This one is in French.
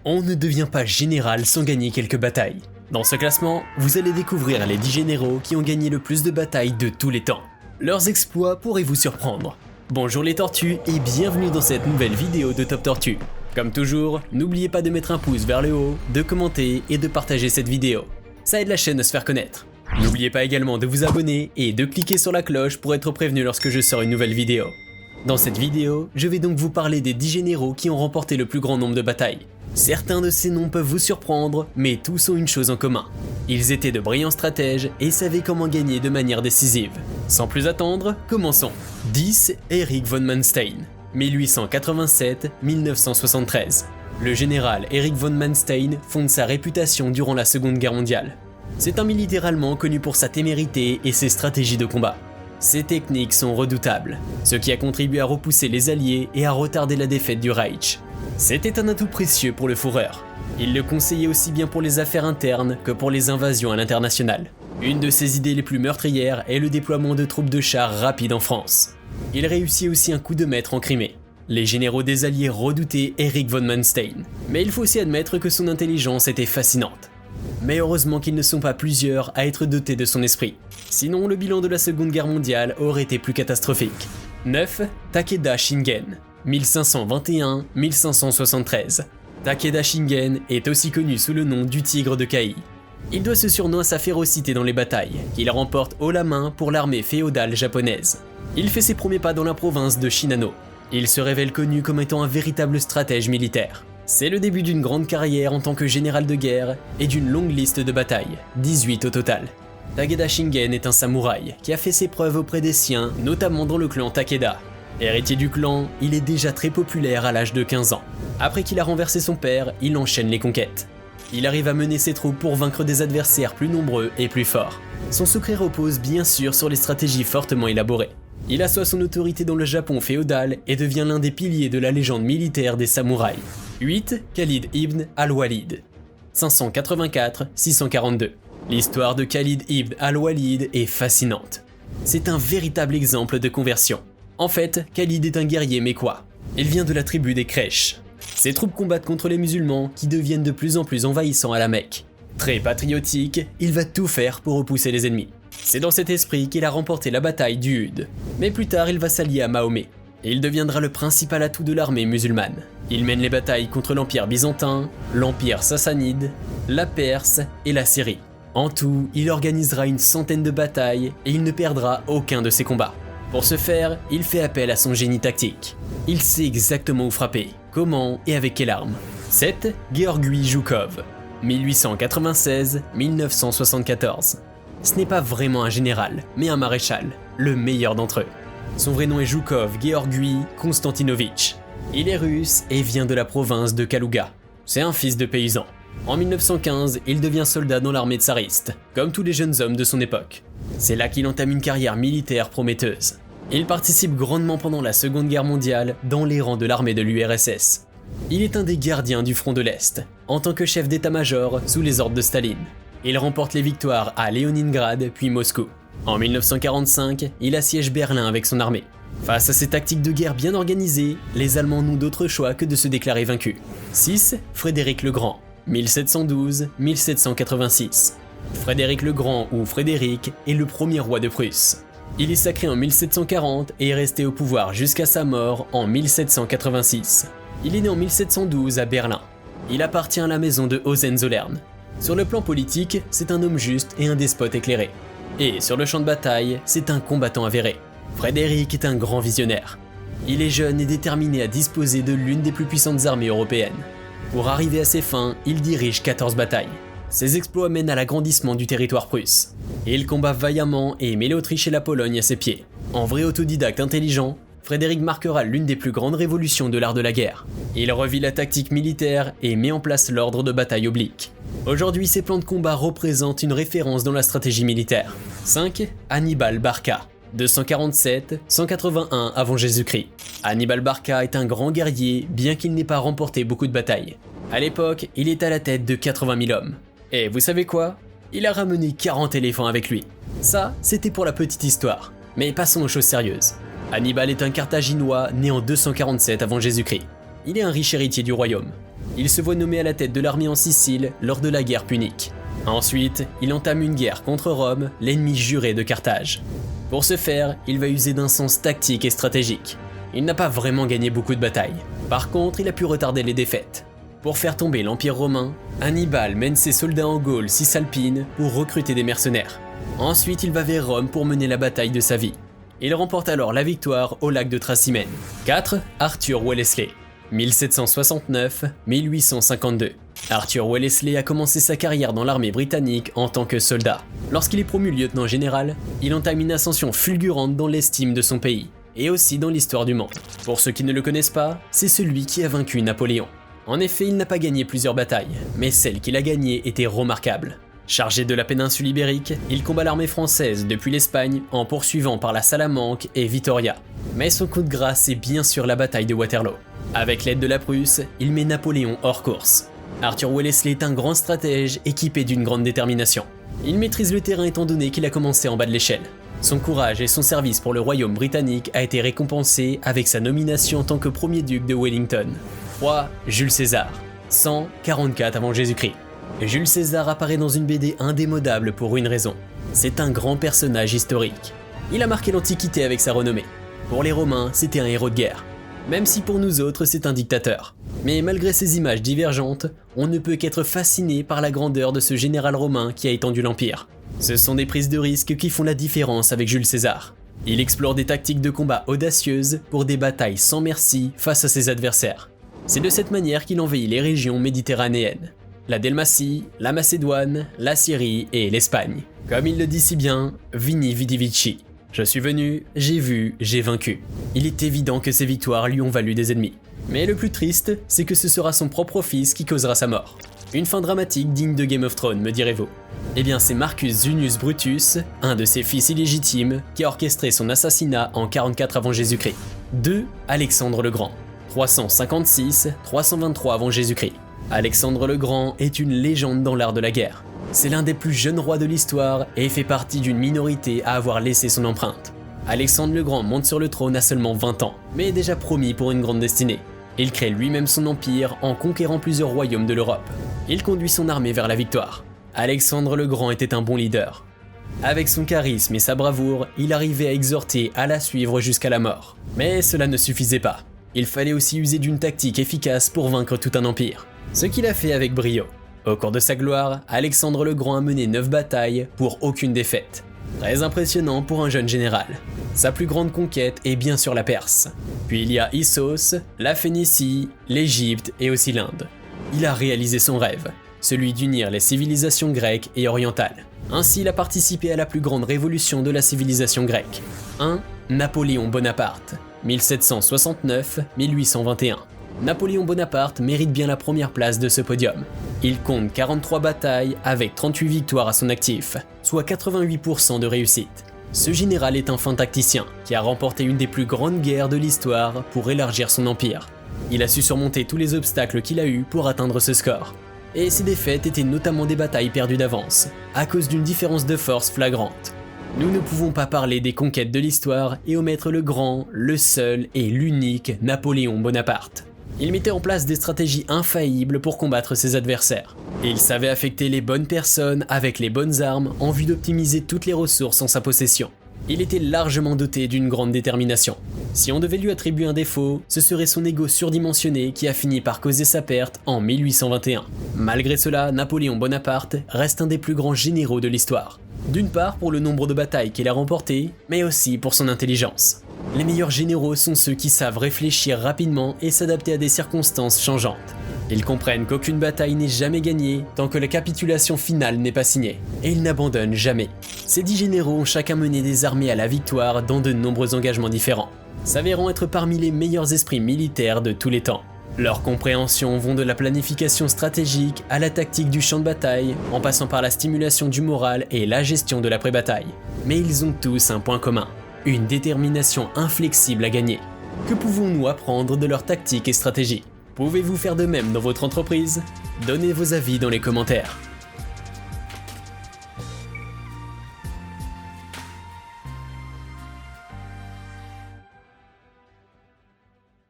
On ne devient pas général sans gagner quelques batailles. Dans ce classement, vous allez découvrir les 10 généraux qui ont gagné le plus de batailles de tous les temps. Leurs exploits pourraient vous surprendre. Bonjour les tortues et bienvenue dans cette nouvelle vidéo de Top Tortue. Comme toujours, n'oubliez pas de mettre un pouce vers le haut, de commenter et de partager cette vidéo. Ça aide la chaîne à se faire connaître. N'oubliez pas également de vous abonner et de cliquer sur la cloche pour être prévenu lorsque je sors une nouvelle vidéo. Dans cette vidéo, je vais donc vous parler des 10 généraux qui ont remporté le plus grand nombre de batailles. Certains de ces noms peuvent vous surprendre, mais tous ont une chose en commun. Ils étaient de brillants stratèges et savaient comment gagner de manière décisive. Sans plus attendre, commençons. 10. Erich von Manstein, 1887-1973. Le général Erich von Manstein fonde sa réputation durant la Seconde Guerre mondiale. C'est un militaire allemand connu pour sa témérité et ses stratégies de combat. Ses techniques sont redoutables, ce qui a contribué à repousser les Alliés et à retarder la défaite du Reich. C'était un atout précieux pour le Führer. Il le conseillait aussi bien pour les affaires internes que pour les invasions à l'international. Une de ses idées les plus meurtrières est le déploiement de troupes de chars rapides en France. Il réussit aussi un coup de maître en Crimée. Les généraux des Alliés redoutaient Erich von Manstein, mais il faut aussi admettre que son intelligence était fascinante. Mais heureusement qu'ils ne sont pas plusieurs à être dotés de son esprit. Sinon, le bilan de la Seconde Guerre mondiale aurait été plus catastrophique. 9. Takeda Shingen, 1521-1573. Takeda Shingen est aussi connu sous le nom du Tigre de Kai. Il doit ce surnom à sa férocité dans les batailles, qu'il remporte haut la main pour l'armée féodale japonaise. Il fait ses premiers pas dans la province de Shinano. Il se révèle connu comme étant un véritable stratège militaire. C'est le début d'une grande carrière en tant que général de guerre et d'une longue liste de batailles, 18 au total. Takeda Shingen est un samouraï qui a fait ses preuves auprès des siens, notamment dans le clan Takeda. Héritier du clan, il est déjà très populaire à l'âge de 15 ans. Après qu'il a renversé son père, il enchaîne les conquêtes. Il arrive à mener ses troupes pour vaincre des adversaires plus nombreux et plus forts. Son secret repose bien sûr sur les stratégies fortement élaborées. Il assoit son autorité dans le Japon féodal et devient l'un des piliers de la légende militaire des samouraïs. 8. Khalid ibn al-Walid, 584-642. L'histoire de Khalid ibn al-Walid est fascinante. C'est un véritable exemple de conversion. En fait, Khalid est un guerrier mécois. Il vient de la tribu des Quraysh. Ses troupes combattent contre les musulmans qui deviennent de plus en plus envahissants à la Mecque. Très patriotique, il va tout faire pour repousser les ennemis. C'est dans cet esprit qu'il a remporté la bataille d'Uhud. Mais plus tard, il va s'allier à Mahomet. Et il deviendra le principal atout de l'armée musulmane. Il mène les batailles contre l'Empire byzantin, l'Empire sassanide, la Perse et la Syrie. En tout, il organisera une centaine de batailles et il ne perdra aucun de ses combats. Pour ce faire, il fait appel à son génie tactique. Il sait exactement où frapper, comment et avec quelle arme. 7. Georgi Zhukov, 1896-1974. Ce n'est pas vraiment un général, mais un maréchal, le meilleur d'entre eux. Son vrai nom est Zhukov Georgi Konstantinovitch. Il est russe et vient de la province de Kalouga. C'est un fils de paysan. En 1915, il devient soldat dans l'armée tsariste, comme tous les jeunes hommes de son époque. C'est là qu'il entame une carrière militaire prometteuse. Il participe grandement pendant la Seconde Guerre mondiale dans les rangs de l'armée de l'URSS. Il est un des gardiens du front de l'Est, en tant que chef d'état-major sous les ordres de Staline. Il remporte les victoires à Léningrad puis Moscou. En 1945, il assiège Berlin avec son armée. Face à ces tactiques de guerre bien organisées, les Allemands n'ont d'autre choix que de se déclarer vaincus. 6. Frédéric le Grand, 1712-1786. Frédéric le Grand ou Frédéric est le premier roi de Prusse. Il est sacré en 1740 et est resté au pouvoir jusqu'à sa mort en 1786. Il est né en 1712 à Berlin. Il appartient à la maison de Hohenzollern. Sur le plan politique, c'est un homme juste et un despote éclairé. Et sur le champ de bataille, c'est un combattant avéré. Frédéric est un grand visionnaire. Il est jeune et déterminé à disposer de l'une des plus puissantes armées européennes. Pour arriver à ses fins, il dirige 14 batailles. Ses exploits mènent à l'agrandissement du territoire prusse. Il combat vaillamment et met l'Autriche et la Pologne à ses pieds. En vrai autodidacte intelligent, Frédéric marquera l'une des plus grandes révolutions de l'art de la guerre. Il revit la tactique militaire et met en place l'ordre de bataille oblique. Aujourd'hui, ses plans de combat représentent une référence dans la stratégie militaire. 5. Hannibal Barca, 247-181 avant Jésus-Christ. Hannibal Barca est un grand guerrier, bien qu'il n'ait pas remporté beaucoup de batailles. À l'époque, il est à la tête de 80 000 hommes. Et vous savez quoi? Il a ramené 40 éléphants avec lui. Ça, c'était pour la petite histoire. Mais passons aux choses sérieuses. Hannibal est un Carthaginois né en 247 avant Jésus-Christ. Il est un riche héritier du royaume. Il se voit nommé à la tête de l'armée en Sicile lors de la guerre punique. Ensuite, il entame une guerre contre Rome, l'ennemi juré de Carthage. Pour ce faire, il va user d'un sens tactique et stratégique. Il n'a pas vraiment gagné beaucoup de batailles. Par contre, il a pu retarder les défaites. Pour faire tomber l'Empire romain, Hannibal mène ses soldats en Gaule cisalpine pour recruter des mercenaires. Ensuite, il va vers Rome pour mener la bataille de sa vie. Il remporte alors la victoire au lac de Tracymène. 4. Arthur Wellesley, 1769-1852. Arthur Wellesley a commencé sa carrière dans l'armée britannique en tant que soldat. Lorsqu'il est promu lieutenant général, il entame une ascension fulgurante dans l'estime de son pays, et aussi dans l'histoire du monde. Pour ceux qui ne le connaissent pas, c'est celui qui a vaincu Napoléon. En effet, il n'a pas gagné plusieurs batailles, mais celle qu'il a gagnée était remarquable. Chargé de la péninsule ibérique, il combat l'armée française depuis l'Espagne en poursuivant par la Salamanque et Vittoria. Mais son coup de grâce est bien sûr la bataille de Waterloo. Avec l'aide de la Prusse, il met Napoléon hors course. Arthur Wellesley est un grand stratège équipé d'une grande détermination. Il maîtrise le terrain étant donné qu'il a commencé en bas de l'échelle. Son courage et son service pour le royaume britannique a été récompensé avec sa nomination en tant que premier duc de Wellington. 3. Jules César, 144 avant Jésus-Christ. Jules César apparaît dans une BD indémodable pour une raison. C'est un grand personnage historique. Il a marqué l'Antiquité avec sa renommée. Pour les Romains, c'était un héros de guerre. Même si pour nous autres, c'est un dictateur. Mais malgré ces images divergentes, on ne peut qu'être fasciné par la grandeur de ce général romain qui a étendu l'Empire. Ce sont des prises de risque qui font la différence avec Jules César. Il explore des tactiques de combat audacieuses pour des batailles sans merci face à ses adversaires. C'est de cette manière qu'il envahit les régions méditerranéennes. La Dalmatie, la Macédoine, la Syrie et l'Espagne. Comme il le dit si bien, Vini Vidi Vici. Je suis venu, j'ai vu, j'ai vaincu. Il est évident que ces victoires lui ont valu des ennemis. Mais le plus triste, c'est que ce sera son propre fils qui causera sa mort. Une fin dramatique digne de Game of Thrones, me direz-vous. Eh bien c'est Marcus Junius Brutus, un de ses fils illégitimes, qui a orchestré son assassinat en 44 avant Jésus-Christ. 2. Alexandre le Grand, 356-323 avant Jésus-Christ. Alexandre le Grand est une légende dans l'art de la guerre. C'est l'un des plus jeunes rois de l'histoire et fait partie d'une minorité à avoir laissé son empreinte. Alexandre le Grand monte sur le trône à seulement 20 ans, mais est déjà promis pour une grande destinée. Il crée lui-même son empire en conquérant plusieurs royaumes de l'Europe. Il conduit son armée vers la victoire. Alexandre le Grand était un bon leader. Avec son charisme et sa bravoure, il arrivait à exhorter à la suivre jusqu'à la mort. Mais cela ne suffisait pas. Il fallait aussi user d'une tactique efficace pour vaincre tout un empire. Ce qu'il a fait avec brio. Au cours de sa gloire, Alexandre le Grand a mené 9 batailles pour aucune défaite. Très impressionnant pour un jeune général. Sa plus grande conquête est bien sûr la Perse. Puis il y a Issos, la Phénicie, l'Égypte et aussi l'Inde. Il a réalisé son rêve, celui d'unir les civilisations grecques et orientales. Ainsi, il a participé à la plus grande révolution de la civilisation grecque. 1. Napoléon Bonaparte, 1769-1821. Napoléon Bonaparte mérite bien la première place de ce podium. Il compte 43 batailles avec 38 victoires à son actif, soit 88% de réussite. Ce général est un fin tacticien qui a remporté une des plus grandes guerres de l'histoire pour élargir son empire. Il a su surmonter tous les obstacles qu'il a eus pour atteindre ce score. Et ses défaites étaient notamment des batailles perdues d'avance, à cause d'une différence de force flagrante. Nous ne pouvons pas parler des conquêtes de l'histoire et omettre le grand, le seul et l'unique Napoléon Bonaparte. Il mettait en place des stratégies infaillibles pour combattre ses adversaires. Il savait affecter les bonnes personnes avec les bonnes armes en vue d'optimiser toutes les ressources en sa possession. Il était largement doté d'une grande détermination. Si on devait lui attribuer un défaut, ce serait son ego surdimensionné qui a fini par causer sa perte en 1821. Malgré cela, Napoléon Bonaparte reste un des plus grands généraux de l'histoire. D'une part pour le nombre de batailles qu'il a remportées, mais aussi pour son intelligence. Les meilleurs généraux sont ceux qui savent réfléchir rapidement et s'adapter à des circonstances changeantes. Ils comprennent qu'aucune bataille n'est jamais gagnée tant que la capitulation finale n'est pas signée, et ils n'abandonnent jamais. Ces 10 généraux ont chacun mené des armées à la victoire dans de nombreux engagements différents, s'avérant être parmi les meilleurs esprits militaires de tous les temps. Leurs compréhensions vont de la planification stratégique à la tactique du champ de bataille, en passant par la stimulation du moral et la gestion de l'après-bataille. Mais ils ont tous un point commun. Une détermination inflexible à gagner. Que pouvons-nous apprendre de leurs tactiques et stratégies ? Pouvez-vous faire de même dans votre entreprise ? Donnez vos avis dans les commentaires.